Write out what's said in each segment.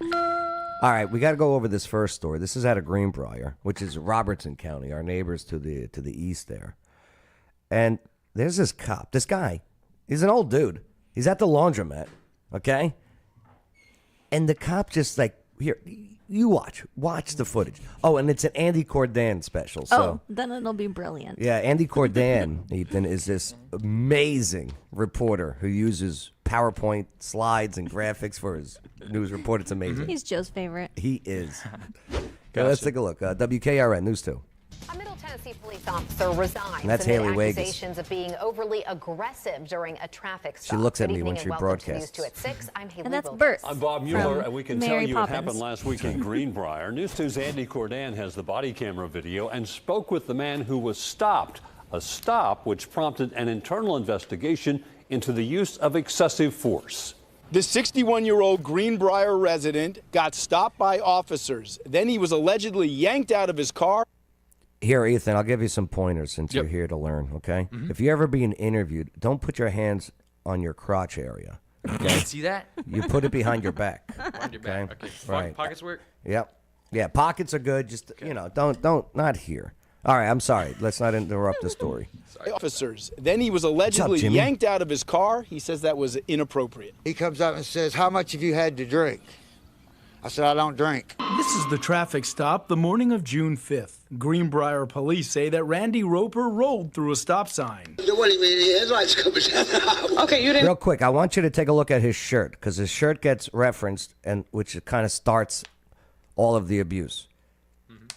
All right, we got to go over this first story. This is out of Greenbrier, which is Robertson County, our neighbors to the east there. And there's this cop. This guy, he's an old dude. He's at the laundromat, okay? And the cop just like, here, you watch the footage. Oh, and it's an Andy Cordan special. So, then it'll be brilliant. yeah, Andy Cordan, Ethan, is this amazing reporter who uses PowerPoint slides and graphics for his news report. It's amazing. He's Joe's favorite. He is. Okay, let's take a look. WKRN News 2. A Middle Tennessee police officer resigns That's amid Haley Wagas. accusations of being overly aggressive during a traffic stop. She looks at Good me when evening she and welcome to broadcasts. News 2 at 6. I'm Haley And that's Wilkes. Bert. I'm Bob Mueller, from and we can Mary tell you Poppins. what happened last week in Greenbrier. News 2's Andy Cordan has the body camera video and spoke with the man who was stopped, a stop which prompted an internal investigation into the use of excessive force. The 61-year-old Greenbrier resident got stopped by officers. Then he was allegedly yanked out of his car. Here, Ethan, I'll give you some pointers since you're here to learn, okay? If you're ever being interviewed, don't put your hands on your crotch area. Okay. See that? You put it behind your back. Behind your back. Okay. Right. Pockets work? Yep. Yeah, pockets are good. Just, don't, not here. All right, I'm sorry. Let's not interrupt the story. Officers. Then he was allegedly Jimmy? yanked out of his car. He says that was inappropriate. He comes up and says, "How much have you had to drink?" I said, "I don't drink." This is the traffic stop the morning of June 5th. Greenbrier police say that Randy Roper rolled through a stop sign. What do you mean? The headlights coming down. Okay, you didn't. Real quick, I want you to take a look at his shirt because his shirt gets referenced, and which kind of starts all of the abuse.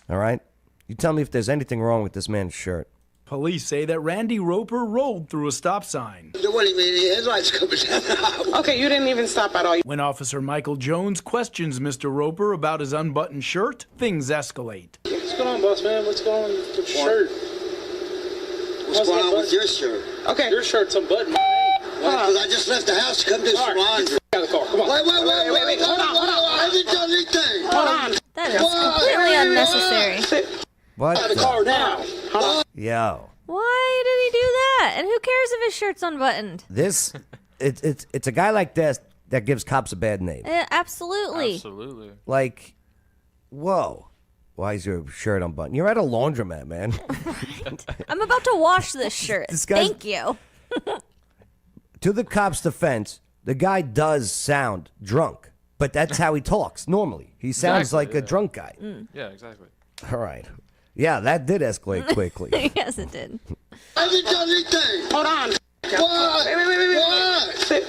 All right? You tell me if there's anything wrong with this man's shirt. Police say that Randy Roper rolled through a stop sign. What do you mean? The headlights coming down. Okay, you didn't even stop at all. When Officer Michael Jones questions Mr. Roper about his unbuttoned shirt, things escalate. What's going on, boss man? What's going on with your shirt? What's going on with your shirt? Okay. Your shirt's unbuttoned. Because I just left the house to come do some laundry. Out of the car. Come on. Wait. Hold on. I haven't done anything. Hold on. That is completely unnecessary. What? Out of the car now. Yo. Why did he do that? And who cares if his shirt's unbuttoned? This, it's a guy like this that gives cops a bad name. Absolutely. Absolutely. Like, whoa. Why is your shirt unbuttoned? You're at a laundromat, man. I'm about to wash this shirt. This guy's- Thank you. To the cop's defense, the guy does sound drunk, but that's how he talks normally. He sounds Exactly, like a drunk guy. Yeah, exactly. All right. Yeah, that did escalate quickly. Yes, it did. I haven't done anything. Hold on. What? Wait.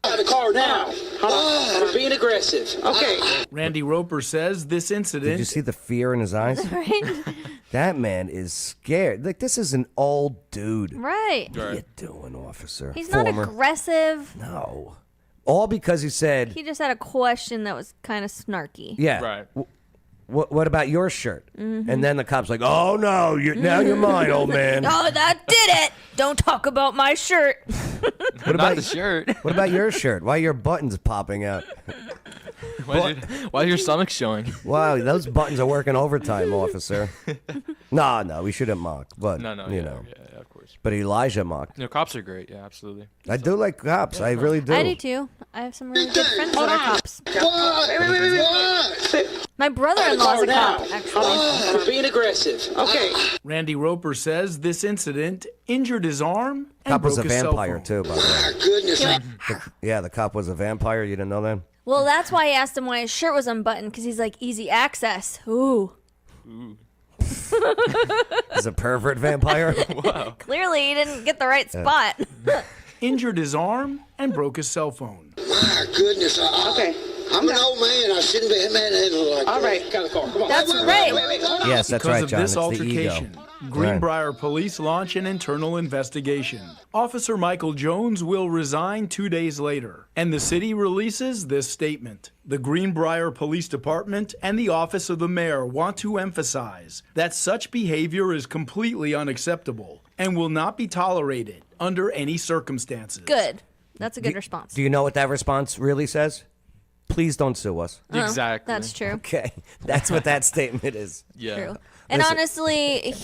Out of the car now. You're being aggressive. Okay. Randy Roper says this incident... Did you see the fear in his eyes? Right? That man is scared. Like, this is an old dude. Right. What are you doing, officer? He's not aggressive. No. All because he said, He just had a question that was kind of snarky. yeah. Right. What about your shirt? And then the cop's like, oh, no, now you're mine, old man. Oh, that did it. Don't talk about my shirt. What Not about the shirt. What about your shirt? Why are your buttons popping out? Why is your stomach showing? Wow, those buttons are working overtime, officer. No, we shouldn't mock, but No, you yeah, know. yeah, of course. But Elijah mocked. No, cops are great. Yeah, absolutely. I do like cops. I really do. I do too. I have some really good friends that are cops. What? My brother-in-law is a cop, actually. You're being aggressive. Okay. Randy Roper says this incident injured his arm and Cop was broke a his cell vampire phone. too, by the way. My goodness. Yeah, the cop was a vampire. You didn't know that? Well, that's why I asked him why his shirt was unbuttoned, because he's like, easy access. Ooh. He's a pervert vampire. Clearly, he didn't get the right spot. Injured his arm and broke his cell phone. My goodness. Okay. I'm an old man. I shouldn't be manhandled like All that. right. Out of the car. Come on. That's right. Yes, that's Because right, of John. this It's the ego. altercation, Greenbrier police launch an internal investigation. Officer Michael Jones will resign 2 days later, and the city releases this statement. The Greenbrier Police Department and the Office of the Mayor want to emphasize that such behavior is completely unacceptable and will not be tolerated under any circumstances. Good. That's a good response. Do you know what that response really says? Please don't sue us. Exactly. That's true. Okay, that's what that statement is. Yeah. True. And Listen. honestly,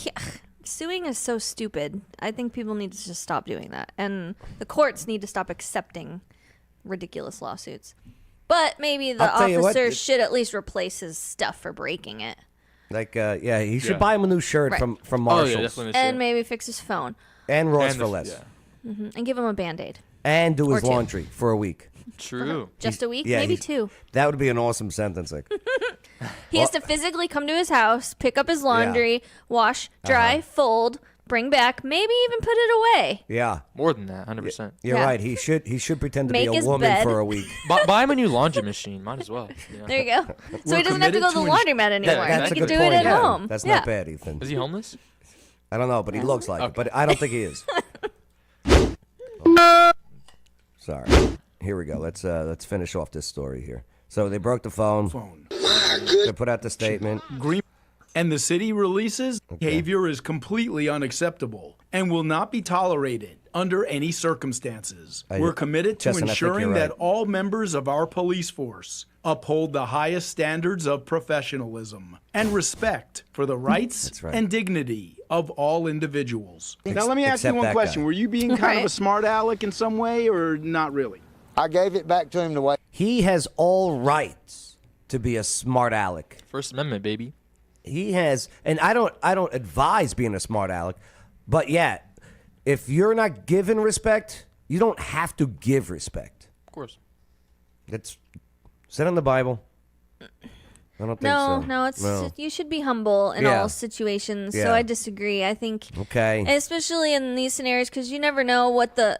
suing is so stupid. I think people need to just stop doing that. And the courts need to stop accepting ridiculous lawsuits. But maybe the I'll tell you what, officer should at least replace his stuff for breaking it. Like, yeah, he should buy him a new shirt Right. from Oh, Marshalls yeah, definitely. And maybe fix his phone. and Ross And for the- less, yeah. And give him a Band-Aid. and do his Or two. laundry for a week. True. Just a week? Yeah, maybe he's- 2. That would be an awesome sentence. Like, He has to physically come to his house, pick up his laundry, wash, dry, fold, bring back, maybe even put it away. yeah, More than that, 100%. you're Yeah. right. He should pretend to Make be a his woman bed. for a week. Buy him a new laundry machine. Might as well. You know? There you go. So We're he doesn't have to go to the committed to laundromat anymore. That's He a can good do point. it at yeah. home. That's yeah. not bad, Ethan. Is he homeless? I don't know, but he looks like it. Okay. But I don't think he is. Sorry. Here we go. Let's finish off this story here. So they broke the phone. They put out the statement. Green and the city releases behavior is completely unacceptable and will not be tolerated under any circumstances. We're committed to Justin, I think you're ensuring right. that all members of our police force uphold the highest standards of professionalism and respect for the rights right. and dignity of all individuals. Now, let me ask you Except one that question. guy. Were you being kind of a Right. smart aleck in some way or not really? I gave it back to him the way. He has all rights to be a smart aleck. First Amendment, baby. He has, and I don't advise being a smart aleck, but yeah, if you're not given respect, you don't have to give respect. Of course. It's said in the Bible. I don't think No, so. no, it's you should be humble in Yeah. all situations. Yeah. So I disagree. I think, Okay. especially in these scenarios, because you never know what the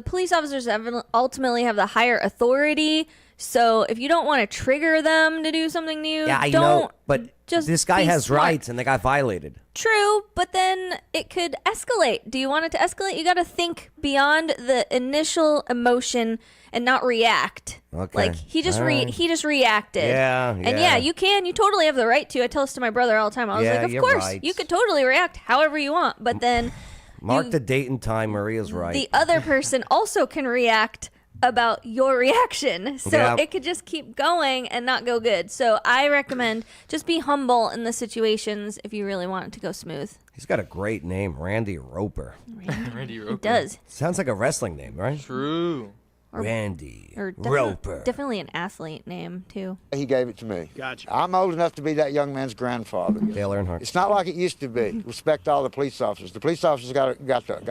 police officers ultimately have the higher authority. So if you don't want to trigger them to do something new, Yeah, I don't know, but just this guy be has smart. rights, and they got violated. True, but then it could escalate. Do you want it to escalate? You got to think beyond the initial emotion and not react. Okay. Like he just All right. he just reacted. Yeah, And yeah. yeah, you totally have the right to. I tell this to my brother all the time. I was Yeah, like, of you're course, right. you could totally react however you want, but then Mark you- the date and time. Maria's right. the other person also can react about your reaction. So Yeah. it could just keep going and not go good. So I recommend just be humble in the situations if you really want it to go smooth. He's got a great name, Randy Roper. Randy Roper. It does. Sounds like a wrestling name, right? True. Randy Or Roper. definitely an athlete name too. He gave it to me. Gotcha. I'm old enough to be that young man's grandfather. Dale Earnhardt. It's not like it used to be. Respect all the police officers. The police officers got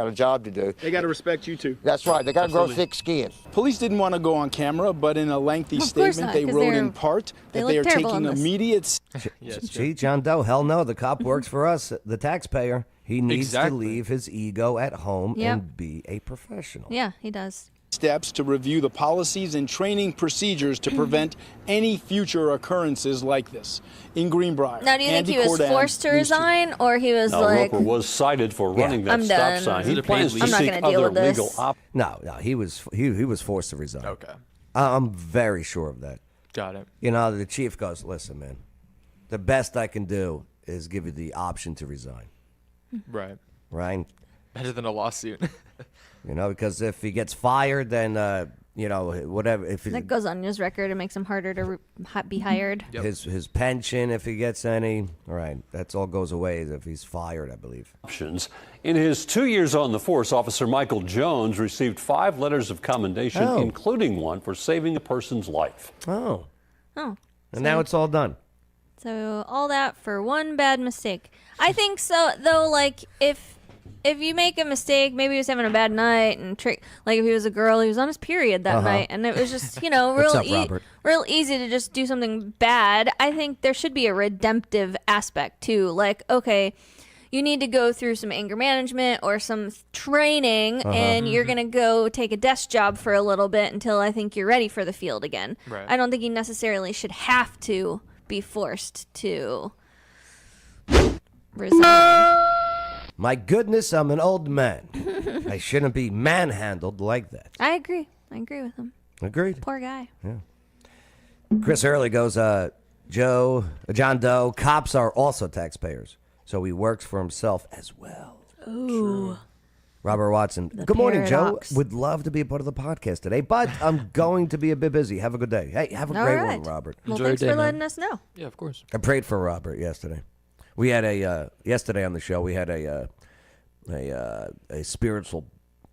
a job to do. They got to respect you too. That's right. They got to grow thick skin. Police didn't want to go on camera, but in a lengthy Of course statement, not, they 'cause wrote they're- in part they that look they are terrible taking in this. immediate Yes. Gee, John Doe, hell no. The cop works for us, the taxpayer. He needs to Exactly. leave his ego at home Yep. and be a professional. Yeah, he does. steps to review the policies and training procedures to prevent any future occurrences like this. In Greenbrier, Now, do you think Andy he was Cordan, forced to News 2. resign, or he was Now, like, Roper was cited for running that I'm stop done. sign. Is He it a plans paid to leave? I'm not seek gonna deal other with this. legal options. No, he was forced to resign. Okay. I'm very sure of that. Got it. You know, the chief goes, listen, man, the best I can do is give you the option to resign, Right. right? Better than a lawsuit. You know, because if he gets fired, then, you know, whatever. If that goes on his record and makes him harder to be hired? Yep. his pension, if he gets any, all right, that's all goes away if he's fired, I believe. Options. In his 2 years on the force, Officer Michael Jones received 5 letters of commendation, Oh. including one for saving a person's life. Oh. Oh. And now it's all done. So all that for one bad mistake. I think so though. Like if you make a mistake, maybe he was having a bad night and like if he was a girl, he was on his period that night, and it was just What's up, Robert? real easy to just do something bad. I think there should be a redemptive aspect too. Like okay, you need to go through some anger management or some training, and you're gonna go take a desk job for a little bit until I think you're ready for the field again. Right. I don't think you necessarily should have to be forced to resign. My goodness, I'm an old man. I shouldn't be manhandled like that. I agree. I agree with him. Agreed. Poor guy. Chris Hurley goes, John Doe, cops are also taxpayers, so he works for himself as well. Ooh. Robert Watson. Good morning, paradox. Joe. Would love to be a part of the podcast today, but I'm going to be a bit busy. Have a good day. Hey, have a All great right. one, Robert. Well, Enjoy your thanks day, for man. letting us know. Yeah, of course. I prayed for Robert yesterday. We had yesterday on the show. We had a spiritual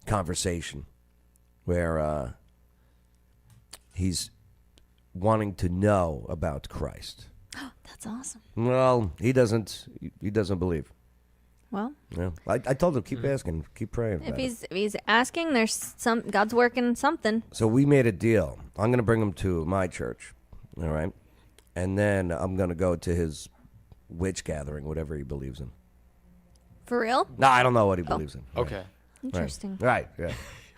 conversation where he's wanting to know about Christ. That's awesome. Well, he doesn't believe. Well, Yeah. I told him, keep asking, keep praying about if he's asking, there's God's working something. So we made a deal. I'm going to bring him to my church, all right? And then I'm going to go to his witch gathering, whatever he believes in. For real? No, I don't know what he believes in. Okay. Interesting. Right, yeah.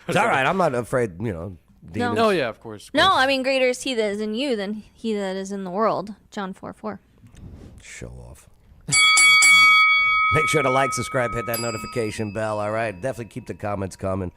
It's all right. I'm not afraid, demons. No, yeah, of course. No, I mean, greater is he that is in you than he that is in the world. John 4:4. Show off. Make sure to like, subscribe, hit that notification bell, all right? Definitely keep the comments coming.